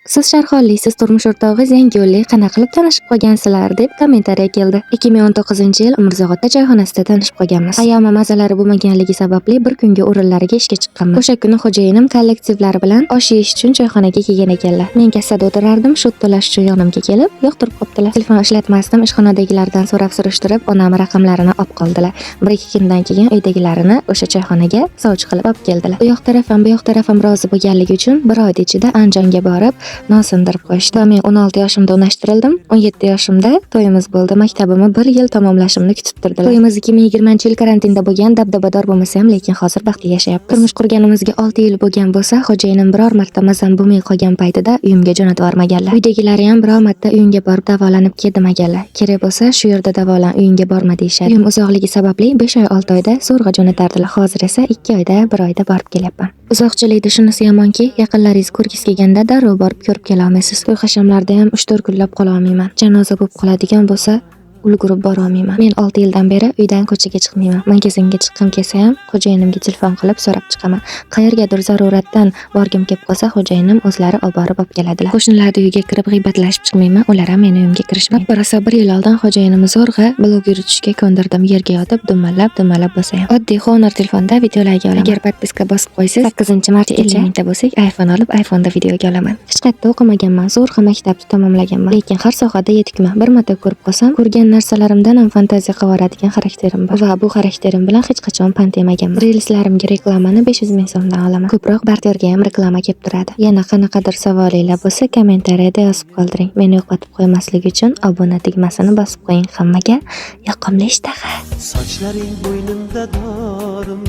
Siz sharxonlisiz, turmush o'rtog'ingiz yangi yo'lli, qanaqa qilib tanishib qolgansizlar deb kommentariya keldi. 2019-yil Umrzoqda choyxonasida tanishib qolganmiz. Ayyomi mazalari bo'lmaganligi sababli bir kunga o'rinlariga ishga chiqqanman. O'sha kuni xo'jayinim kollektivlari bilan osh yeyish uchun choyxonaga kelgan ekanlar. Men kassada o'tirardim, shu to'lash uchun yonimga kelib, yoqtirib qopdilar. Telefon ishlatmasdim, ishxonadagilardan so'rab surishtirib, onam raqamlarini olib qoldilar. 1-2 kundan keyin uydagilarini o'sha choyxonaga sovchi qilib olib keldilar. Bu yoq tarafim rozi bo'lganligi uchun bir oy ichida Andijonga borib non sindirib qo'yishdi. Men 16 yoshimda unashtirildim. 17 yoshimda to'yimiz bo'ldi. Maktabimni 1 yil tamomlashimni kutib turdilar. To'yimiz 2020-yil karantinda bo'lgan, dabdabador bo'lmasa ham, lekin hozir baxtli yashayapmiz. Turmush qurganimizga 6 yil bo'lgan bo'lsa, xo'jayinim biror marta mazam bo'lmay qolgan paytida uyimga jo'natib yubormaganlar. Uydagilari ham biror marta uyingga borib davolanib kel demaganlar. Kerak bo'lsa, shu yerda davolan, uyingga borma deyishadi. Uyim uzoqligi sababli 5 oy 6 oyda zo'rg'a jo'natardilar. Hozir esa 2 oyda 1 oyda borib kelyapman. Uzoqchilikda shunisi yomonki, yaqinlaringiz ko'rgis kelganda darrov borib ko'rib kela olmaysiz. To'y hashamlarda ham 3-4 kunlab qola olmayman. Janoza bo'lib qoladigan bo'lsa, ulgurib bora olmayman. Men 6 yildan beri uydan ko'chaga chiqmayman. Magazinga chiqqim kelsa ham, xo'jayinimga telefon qilib so'rab chiqaman. Qayergadir zaruratdan borgim kelib qolsa, xo'jayinim o'zlari olib borib keladilar. Qo'shnilarning uyiga kirib g'iybatlashib chiqmayman, ular ham meni uyimga kirishmaydi. Rosa 1 yil oldin xo'jayinimni zo'rg'a blog yuritishga ko'ndirdim. Yerga yotib, dumallab bo'lsa ham. Oddiy Honor telefonda videolarga olaman. Agar podpiska bosib qo'ysangiz, 8-martgacha mingta bo'lsak, iPhone olib, iPhone'da videoga olaman. Hech qayerda o'qimaganman, zo'rg'a maktabni tamomlaganman. Lekin har sohada yetukman. Bir marta ko'rib qolsam, ko'rgan narsalarimdan ham fantaziya qivoradigan xarakterim bor va bu xarakterim bilan hech qachon pand yemaganman. Reelslarimga reklamani 500 ming so'mdan olaman. Ko'proq barterga ham reklama kelib turadi. Yana qanaqadir savolinglar bo'lsa, kommentariyada yozib qoldiring. Meni yo'qotib qo'ymaslik uchun obuna tugmasini bosib qo'ying. Hammaga yoqimli ishtaha. Saçların boynunda darım